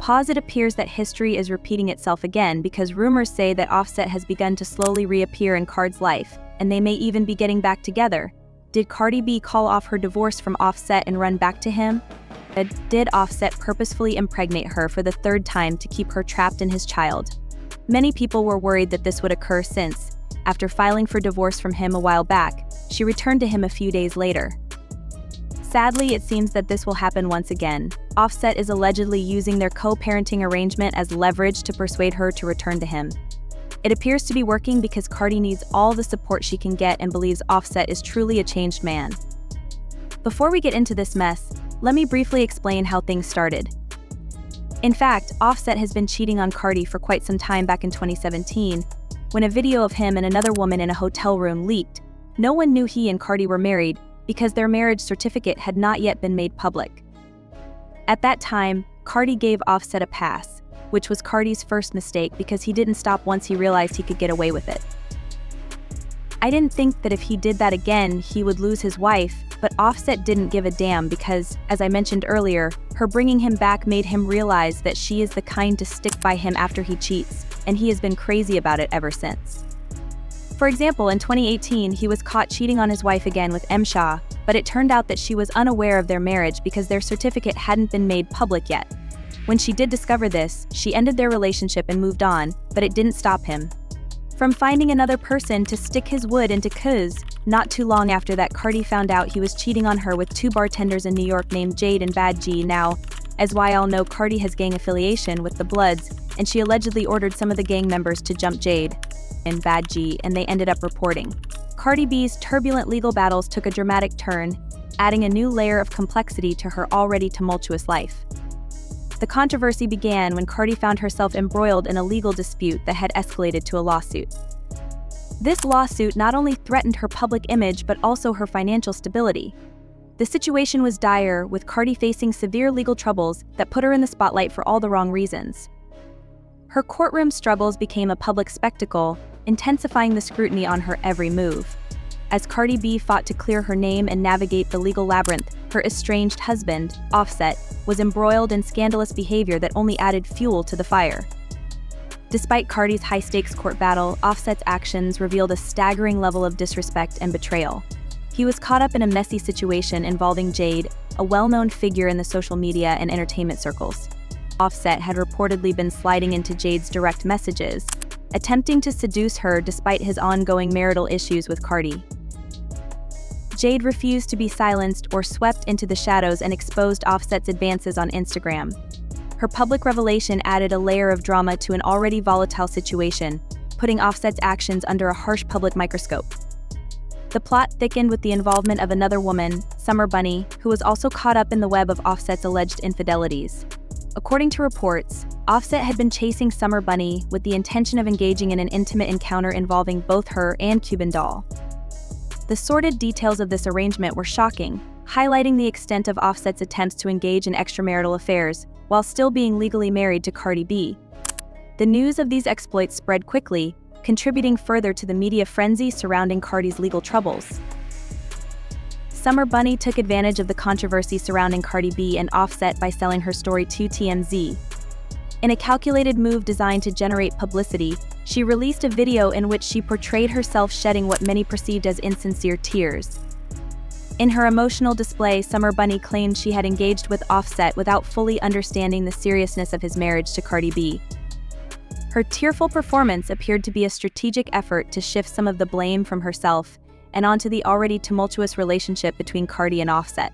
pause, it appears that history is repeating itself again because rumors say that Offset has begun to slowly reappear in Card's life, and they may even be getting back together. Did Cardi B call off her divorce from Offset and run back to him? Did Offset purposefully impregnate her for the third time to keep her trapped in his child? Many people were worried that this would occur since, after filing for divorce from him a while back, she returned to him a few days later. Sadly, it seems that this will happen once again. Offset is allegedly using their co-parenting arrangement as leverage to persuade her to return to him. It appears to be working because Cardi needs all the support she can get and believes Offset is truly a changed man. Before we get into this mess, let me briefly explain how things started. In fact, Offset has been cheating on Cardi for quite some time back in 2017, when a video of him and another woman in a hotel room leaked. No one knew he and Cardi were married because their marriage certificate had not yet been made public. At that time, Cardi gave Offset a pass, which was Cardi's first mistake because he didn't stop once he realized he could get away with it. I didn't think that if he did that again, he would lose his wife, but Offset didn't give a damn because, as I mentioned earlier, her bringing him back made him realize that she is the kind to stick by him after he cheats, and he has been crazy about it ever since. For example, in 2018, he was caught cheating on his wife again with M. Shaw, but it turned out that she was unaware of their marriage because their certificate hadn't been made public yet. When she did discover this, she ended their relationship and moved on, but it didn't stop him from finding another person to stick his wood into. Cuz not too long after that, Cardi found out he was cheating on her with two bartenders in New York named Jade and Bad G. Now, as we all know, Cardi has gang affiliation with the Bloods, and she allegedly ordered some of the gang members to jump Jade and Bad G, and they ended up reporting. Cardi B's turbulent legal battles took a dramatic turn, adding a new layer of complexity to her already tumultuous life. The controversy began when Cardi found herself embroiled in a legal dispute that had escalated to a lawsuit. This lawsuit not only threatened her public image but also her financial stability. The situation was dire, with Cardi facing severe legal troubles that put her in the spotlight for all the wrong reasons. Her courtroom struggles became a public spectacle, intensifying the scrutiny on her every move. As Cardi B fought to clear her name and navigate the legal labyrinth, her estranged husband, Offset, was embroiled in scandalous behavior that only added fuel to the fire. Despite Cardi's high-stakes court battle, Offset's actions revealed a staggering level of disrespect and betrayal. He was caught up in a messy situation involving Jade, a well-known figure in the social media and entertainment circles. Offset had reportedly been sliding into Jade's direct messages, attempting to seduce her despite his ongoing marital issues with Cardi. Jade refused to be silenced or swept into the shadows and exposed Offset's advances on Instagram. Her public revelation added a layer of drama to an already volatile situation, putting Offset's actions under a harsh public microscope. The plot thickened with the involvement of another woman, Summer Bunny, who was also caught up in the web of Offset's alleged infidelities. According to reports, Offset had been chasing Summer Bunny with the intention of engaging in an intimate encounter involving both her and Cuban Doll. The sordid details of this arrangement were shocking, highlighting the extent of Offset's attempts to engage in extramarital affairs while still being legally married to Cardi B. The news of these exploits spread quickly, contributing further to the media frenzy surrounding Cardi's legal troubles. Summer Bunny took advantage of the controversy surrounding Cardi B and Offset by selling her story to TMZ. In a calculated move designed to generate publicity, she released a video in which she portrayed herself shedding what many perceived as insincere tears. In her emotional display, Summer Bunny claimed she had engaged with Offset without fully understanding the seriousness of his marriage to Cardi B. Her tearful performance appeared to be a strategic effort to shift some of the blame from herself and onto the already tumultuous relationship between Cardi and Offset.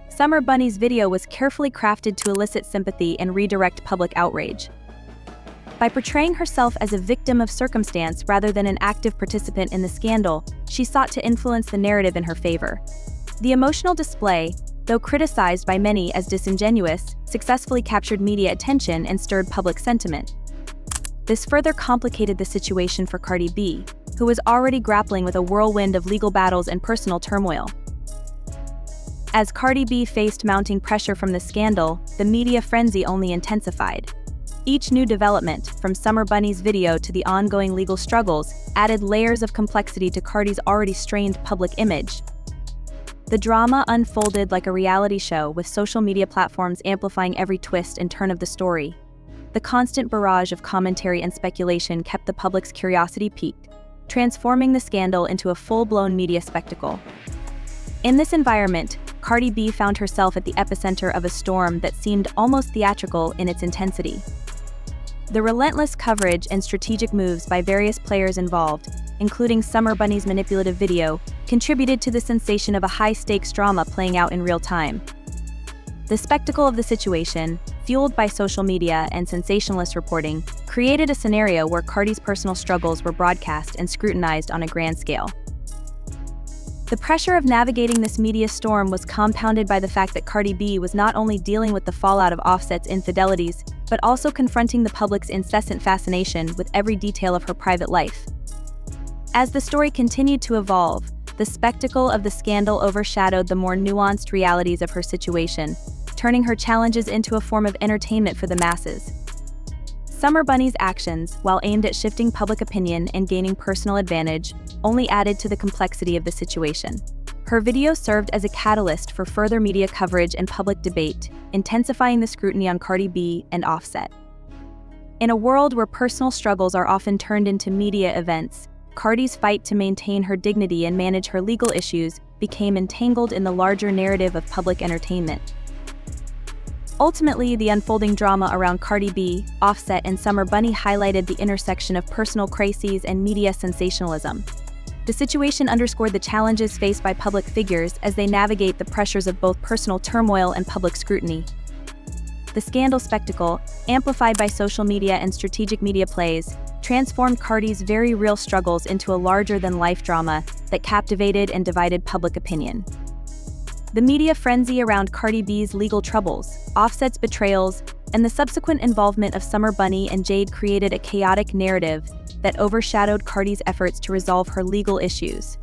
Summer Bunny's video was carefully crafted to elicit sympathy and redirect public outrage. By portraying herself as a victim of circumstance rather than an active participant in the scandal, she sought to influence the narrative in her favor. The emotional display, though criticized by many as disingenuous, successfully captured media attention and stirred public sentiment. This further complicated the situation for Cardi B, who was already grappling with a whirlwind of legal battles and personal turmoil. As Cardi B faced mounting pressure from the scandal, the media frenzy only intensified. Each new development, from Summer Bunny's video to the ongoing legal struggles, added layers of complexity to Cardi's already strained public image. The drama unfolded like a reality show, with social media platforms amplifying every twist and turn of the story. The constant barrage of commentary and speculation kept the public's curiosity piqued, transforming the scandal into a full-blown media spectacle. In this environment, Cardi B found herself at the epicenter of a storm that seemed almost theatrical in its intensity. The relentless coverage and strategic moves by various players involved, including Summer Bunny's manipulative video, contributed to the sensation of a high-stakes drama playing out in real time. The spectacle of the situation, fueled by social media and sensationalist reporting, created a scenario where Cardi's personal struggles were broadcast and scrutinized on a grand scale. The pressure of navigating this media storm was compounded by the fact that Cardi B was not only dealing with the fallout of Offset's infidelities, but also confronting the public's incessant fascination with every detail of her private life. As the story continued to evolve, the spectacle of the scandal overshadowed the more nuanced realities of her situation, turning her challenges into a form of entertainment for the masses. Summer Bunny's actions, while aimed at shifting public opinion and gaining personal advantage, only added to the complexity of the situation. Her video served as a catalyst for further media coverage and public debate, intensifying the scrutiny on Cardi B and Offset. In a world where personal struggles are often turned into media events, Cardi's fight to maintain her dignity and manage her legal issues became entangled in the larger narrative of public entertainment. Ultimately, the unfolding drama around Cardi B, Offset, and Summer Bunny highlighted the intersection of personal crises and media sensationalism. The situation underscored the challenges faced by public figures as they navigate the pressures of both personal turmoil and public scrutiny. The scandal spectacle, amplified by social media and strategic media plays, transformed Cardi's very real struggles into a larger-than-life drama that captivated and divided public opinion. The media frenzy around Cardi B's legal troubles, Offset's betrayals, and the subsequent involvement of Summer Bunny and Jade created a chaotic narrative that overshadowed Cardi's efforts to resolve her legal issues.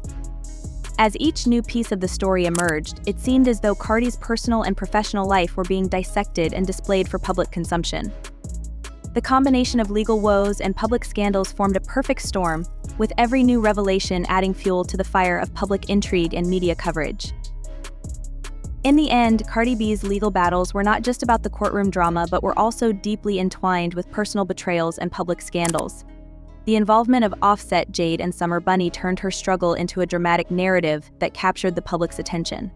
As each new piece of the story emerged, it seemed as though Cardi's personal and professional life were being dissected and displayed for public consumption. The combination of legal woes and public scandals formed a perfect storm, with every new revelation adding fuel to the fire of public intrigue and media coverage. In the end, Cardi B's legal battles were not just about the courtroom drama but were also deeply entwined with personal betrayals and public scandals. The involvement of Offset, Jade, and Summer Bunny turned her struggle into a dramatic narrative that captured the public's attention.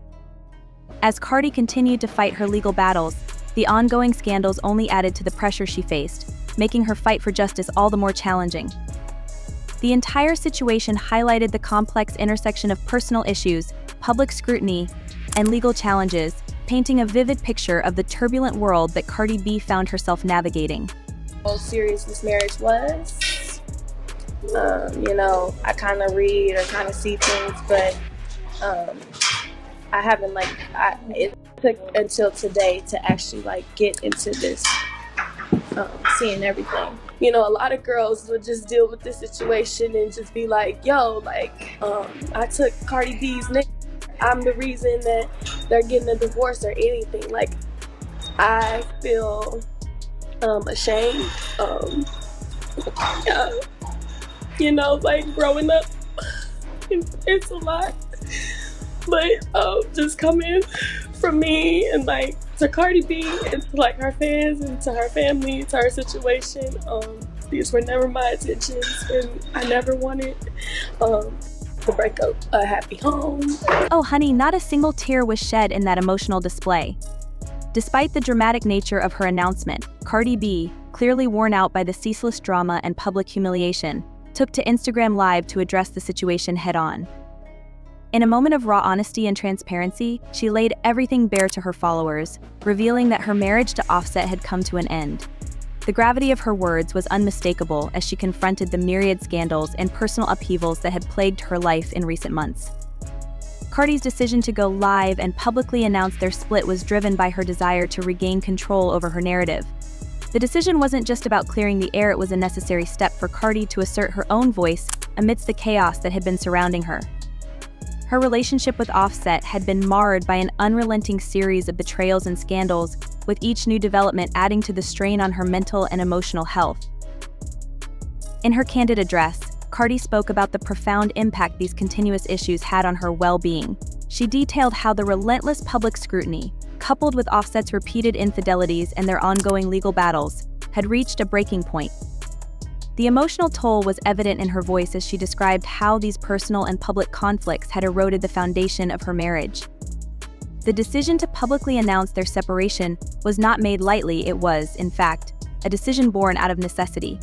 As Cardi continued to fight her legal battles, the ongoing scandals only added to the pressure she faced, making her fight for justice all the more challenging. The entire situation highlighted the complex intersection of personal issues, public scrutiny, and legal challenges, painting a vivid picture of the turbulent world that Cardi B found herself navigating. How serious this marriage was. I kind of read or kind of see things, but I haven't it took until today to actually get into this, seeing everything. A lot of girls would just deal with this situation and just be like, I took Cardi B's name. I'm the reason that they're getting a divorce or anything. I feel ashamed. Growing up, it's a lot. But just coming from me and to Cardi B and to her fans and to her family, to her situation, these were never my intentions, and I never wanted to break up a happy home. Oh honey, not a single tear was shed in that emotional display. Despite the dramatic nature of her announcement, Cardi B, clearly worn out by the ceaseless drama and public humiliation, took to Instagram Live to address the situation head-on. In a moment of raw honesty and transparency, she laid everything bare to her followers, revealing that her marriage to Offset had come to an end. The gravity of her words was unmistakable as she confronted the myriad scandals and personal upheavals that had plagued her life in recent months. Cardi's decision to go live and publicly announce their split was driven by her desire to regain control over her narrative. The decision wasn't just about clearing the air, it was a necessary step for Cardi to assert her own voice amidst the chaos that had been surrounding her. Her relationship with Offset had been marred by an unrelenting series of betrayals and scandals, with each new development adding to the strain on her mental and emotional health. In her candid address, Cardi spoke about the profound impact these continuous issues had on her well-being, She detailed how the relentless public scrutiny, coupled with Offset's repeated infidelities and their ongoing legal battles, had reached a breaking point. The emotional toll was evident in her voice as she described how these personal and public conflicts had eroded the foundation of her marriage. The decision to publicly announce their separation was not made lightly. It was, in fact, a decision born out of necessity.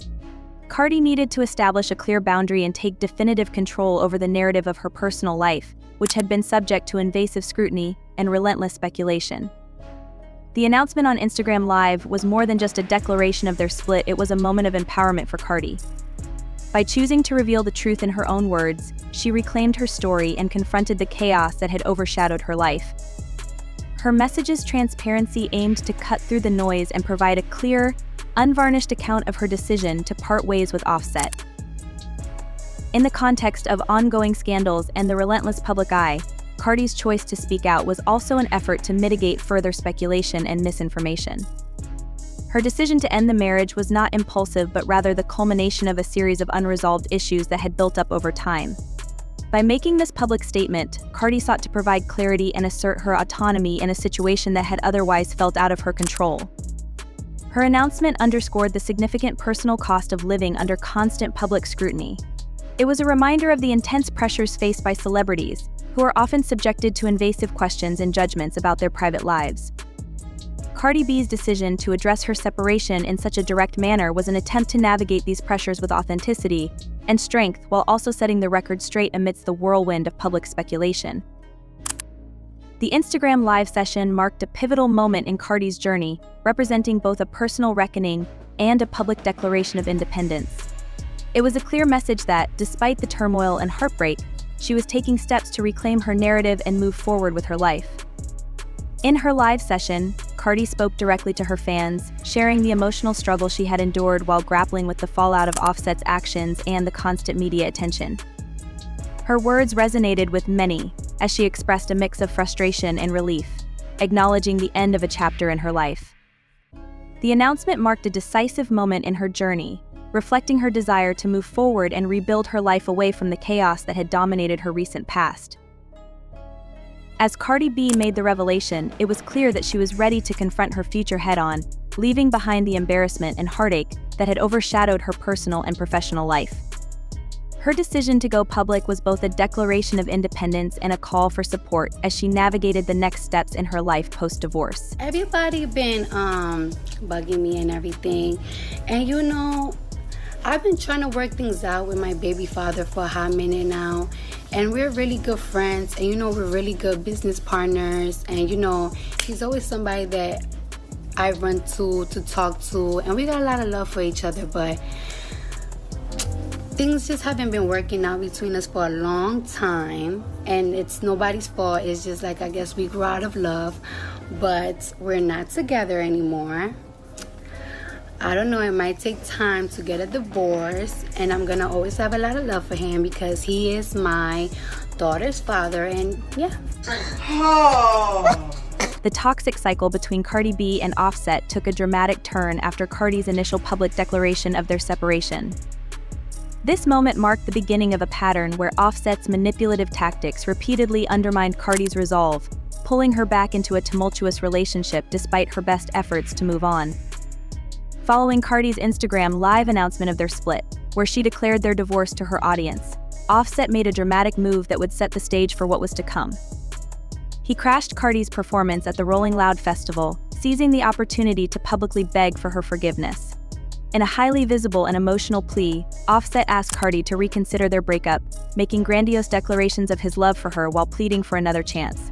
Cardi needed to establish a clear boundary and take definitive control over the narrative of her personal life, which had been subject to invasive scrutiny and relentless speculation. The announcement on Instagram Live was more than just a declaration of their split. It was a moment of empowerment for Cardi. By choosing to reveal the truth in her own words, she reclaimed her story and confronted the chaos that had overshadowed her life. Her message's transparency aimed to cut through the noise and provide a clear, unvarnished account of her decision to part ways with Offset. In the context of ongoing scandals and the relentless public eye, Cardi's choice to speak out was also an effort to mitigate further speculation and misinformation. Her decision to end the marriage was not impulsive but rather the culmination of a series of unresolved issues that had built up over time. By making this public statement, Cardi sought to provide clarity and assert her autonomy in a situation that had otherwise felt out of her control. Her announcement underscored the significant personal cost of living under constant public scrutiny. It was a reminder of the intense pressures faced by celebrities, who are often subjected to invasive questions and judgments about their private lives. Cardi B's decision to address her separation in such a direct manner was an attempt to navigate these pressures with authenticity and strength while also setting the record straight amidst the whirlwind of public speculation. The Instagram Live session marked a pivotal moment in Cardi's journey, representing both a personal reckoning and a public declaration of independence. It was a clear message that, despite the turmoil and heartbreak, she was taking steps to reclaim her narrative and move forward with her life. In her live session, Cardi spoke directly to her fans, sharing the emotional struggle she had endured while grappling with the fallout of Offset's actions and the constant media attention. Her words resonated with many, as she expressed a mix of frustration and relief, acknowledging the end of a chapter in her life. The announcement marked a decisive moment in her journey, reflecting her desire to move forward and rebuild her life away from the chaos that had dominated her recent past. As Cardi B made the revelation, it was clear that she was ready to confront her future head-on, leaving behind the embarrassment and heartache that had overshadowed her personal and professional life. Her decision to go public was both a declaration of independence and a call for support as she navigated the next steps in her life post-divorce. Everybody been bugging me and everything, and I've been trying to work things out with my baby father for a hot minute now, and we're really good friends, and we're really good business partners, and he's always somebody that I run to talk to, and we got a lot of love for each other, but things just haven't been working out between us for a long time, and it's nobody's fault. It's just I guess we grew out of love, but we're not together anymore. I don't know, it might take time to get a divorce, and I'm gonna always have a lot of love for him because he is my daughter's father, and yeah. The toxic cycle between Cardi B and Offset took a dramatic turn after Cardi's initial public declaration of their separation. This moment marked the beginning of a pattern where Offset's manipulative tactics repeatedly undermined Cardi's resolve, pulling her back into a tumultuous relationship despite her best efforts to move on. Following Cardi's Instagram Live announcement of their split, where she declared their divorce to her audience, Offset made a dramatic move that would set the stage for what was to come. He crashed Cardi's performance at the Rolling Loud festival, seizing the opportunity to publicly beg for her forgiveness. In a highly visible and emotional plea, Offset asked Cardi to reconsider their breakup, making grandiose declarations of his love for her while pleading for another chance.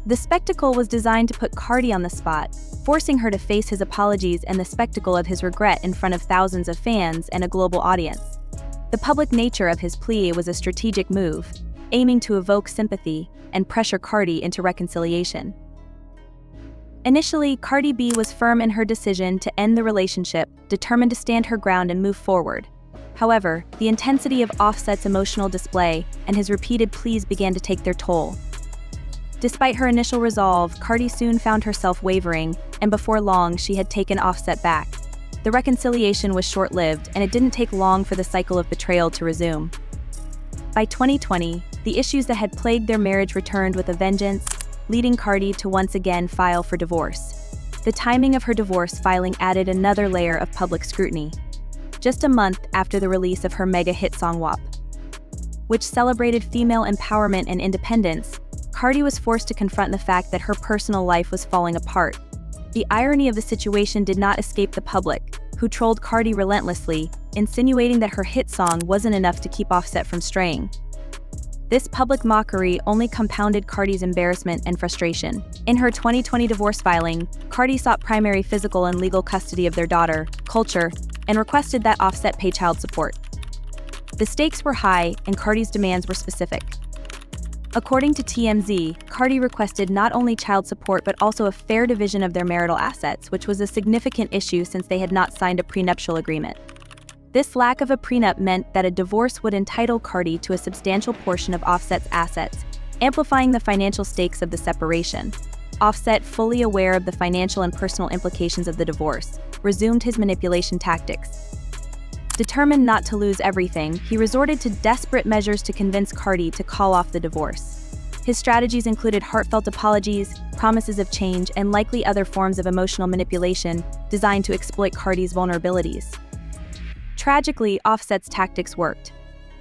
The spectacle was designed to put Cardi on the spot, forcing her to face his apologies and the spectacle of his regret in front of thousands of fans and a global audience. The public nature of his plea was a strategic move, aiming to evoke sympathy and pressure Cardi into reconciliation. Initially, Cardi B was firm in her decision to end the relationship, determined to stand her ground and move forward. However, the intensity of Offset's emotional display and his repeated pleas began to take their toll. Despite her initial resolve, Cardi soon found herself wavering, and before long, she had taken Offset back. The reconciliation was short-lived, and it didn't take long for the cycle of betrayal to resume. By 2020, the issues that had plagued their marriage returned with a vengeance, leading Cardi to once again file for divorce. The timing of her divorce filing added another layer of public scrutiny. Just a month after the release of her mega hit song WAP, which celebrated female empowerment and independence, Cardi was forced to confront the fact that her personal life was falling apart. The irony of the situation did not escape the public, who trolled Cardi relentlessly, insinuating that her hit song wasn't enough to keep Offset from straying. This public mockery only compounded Cardi's embarrassment and frustration. In her 2020 divorce filing, Cardi sought primary physical and legal custody of their daughter, Culture, and requested that Offset pay child support. The stakes were high, and Cardi's demands were specific. According to TMZ, Cardi requested not only child support but also a fair division of their marital assets, which was a significant issue since they had not signed a prenuptial agreement. This lack of a prenup meant that a divorce would entitle Cardi to a substantial portion of Offset's assets, amplifying the financial stakes of the separation. Offset, fully aware of the financial and personal implications of the divorce, resumed his manipulation tactics. Determined not to lose everything, he resorted to desperate measures to convince Cardi to call off the divorce. His strategies included heartfelt apologies, promises of change, and likely other forms of emotional manipulation designed to exploit Cardi's vulnerabilities. Tragically, Offset's tactics worked.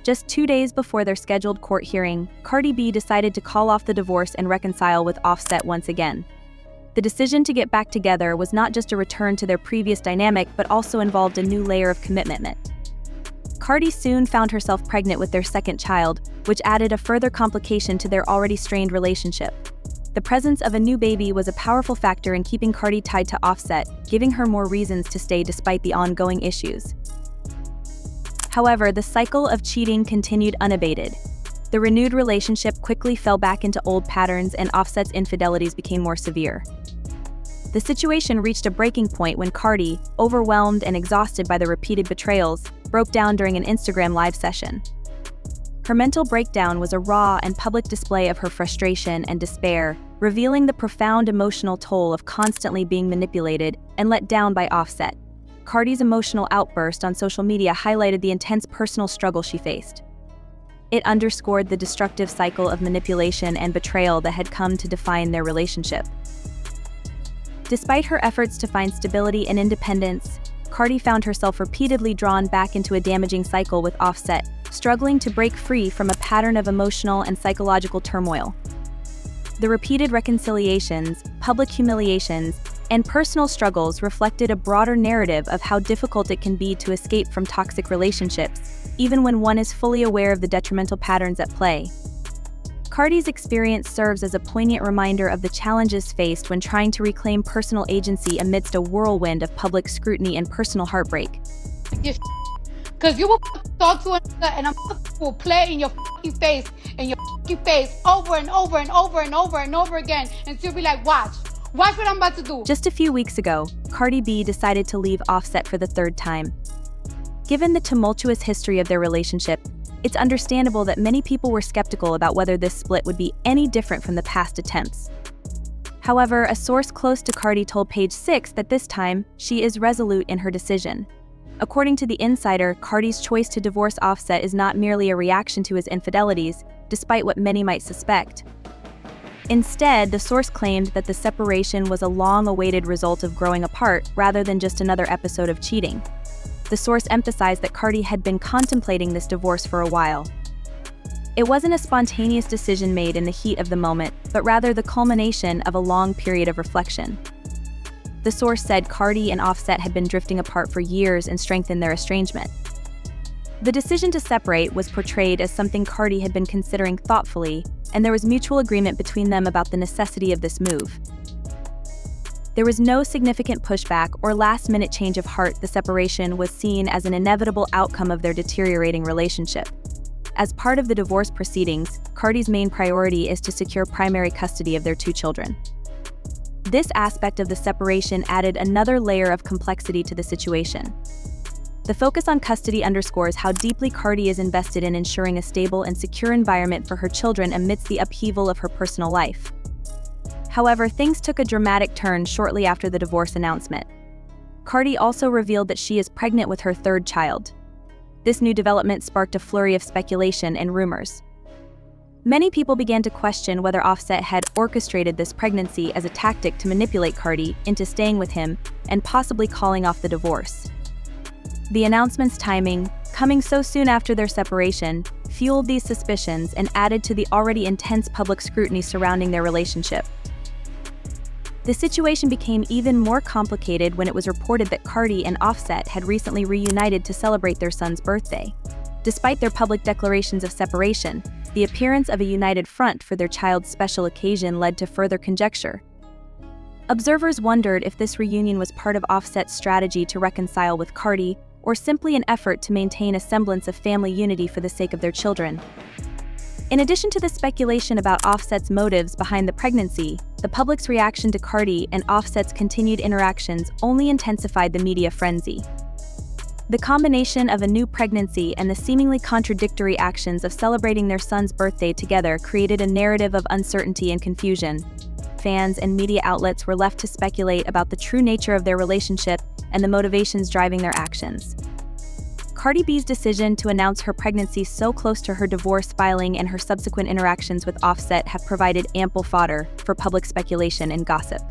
Just 2 days before their scheduled court hearing, Cardi B decided to call off the divorce and reconcile with Offset once again. The decision to get back together was not just a return to their previous dynamic but also involved a new layer of commitment. Cardi soon found herself pregnant with their second child, which added a further complication to their already strained relationship. The presence of a new baby was a powerful factor in keeping Cardi tied to Offset, giving her more reasons to stay despite the ongoing issues. However, the cycle of cheating continued unabated. The renewed relationship quickly fell back into old patterns and Offset's infidelities became more severe. The situation reached a breaking point when Cardi, overwhelmed and exhausted by the repeated betrayals, broke down during an Instagram live session. Her mental breakdown was a raw and public display of her frustration and despair, revealing the profound emotional toll of constantly being manipulated and let down by Offset. Cardi's emotional outburst on social media highlighted the intense personal struggle she faced. It underscored the destructive cycle of manipulation and betrayal that had come to define their relationship. Despite her efforts to find stability and independence, Cardi found herself repeatedly drawn back into a damaging cycle with Offset, struggling to break free from a pattern of emotional and psychological turmoil. The repeated reconciliations, public humiliations, and personal struggles reflected a broader narrative of how difficult it can be to escape from toxic relationships, even when one is fully aware of the detrimental patterns at play. Cardi's experience serves as a poignant reminder of the challenges faced when trying to reclaim personal agency amidst a whirlwind of public scrutiny and personal heartbreak. Because you will talk to another and a will play in your face over and over and over and over and over again, and she'll be like, watch what I'm about to do. Just a few weeks ago, Cardi B decided to leave Offset for the third time. Given the tumultuous history of their relationship, it's understandable that many people were skeptical about whether this split would be any different from the past attempts. However, a source close to Cardi told Page Six that this time, she is resolute in her decision. According to The Insider, Cardi's choice to divorce Offset is not merely a reaction to his infidelities, despite what many might suspect. Instead, the source claimed that the separation was a long-awaited result of growing apart rather than just another episode of cheating. The source emphasized that Cardi had been contemplating this divorce for a while. It wasn't a spontaneous decision made in the heat of the moment, but rather the culmination of a long period of reflection. The source said Cardi and Offset had been drifting apart for years and strengthened their estrangement. The decision to separate was portrayed as something Cardi had been considering thoughtfully, and there was mutual agreement between them about the necessity of this move. There was no significant pushback or last-minute change of heart. The separation was seen as an inevitable outcome of their deteriorating relationship. As part of the divorce proceedings, Cardi's main priority is to secure primary custody of their 2 children. This aspect of the separation added another layer of complexity to the situation. The focus on custody underscores how deeply Cardi is invested in ensuring a stable and secure environment for her children amidst the upheaval of her personal life. However, things took a dramatic turn shortly after the divorce announcement. Cardi also revealed that she is pregnant with her 3rd child. This new development sparked a flurry of speculation and rumors. Many people began to question whether Offset had orchestrated this pregnancy as a tactic to manipulate Cardi into staying with him and possibly calling off the divorce. The announcement's timing, coming so soon after their separation, fueled these suspicions and added to the already intense public scrutiny surrounding their relationship. The situation became even more complicated when it was reported that Cardi and Offset had recently reunited to celebrate their son's birthday. Despite their public declarations of separation, the appearance of a united front for their child's special occasion led to further conjecture. Observers wondered if this reunion was part of Offset's strategy to reconcile with Cardi, or simply an effort to maintain a semblance of family unity for the sake of their children. In addition to the speculation about Offset's motives behind the pregnancy, the public's reaction to Cardi and Offset's continued interactions only intensified the media frenzy. The combination of a new pregnancy and the seemingly contradictory actions of celebrating their son's birthday together created a narrative of uncertainty and confusion. Fans and media outlets were left to speculate about the true nature of their relationship and the motivations driving their actions. Cardi B's decision to announce her pregnancy so close to her divorce filing and her subsequent interactions with Offset have provided ample fodder for public speculation and gossip.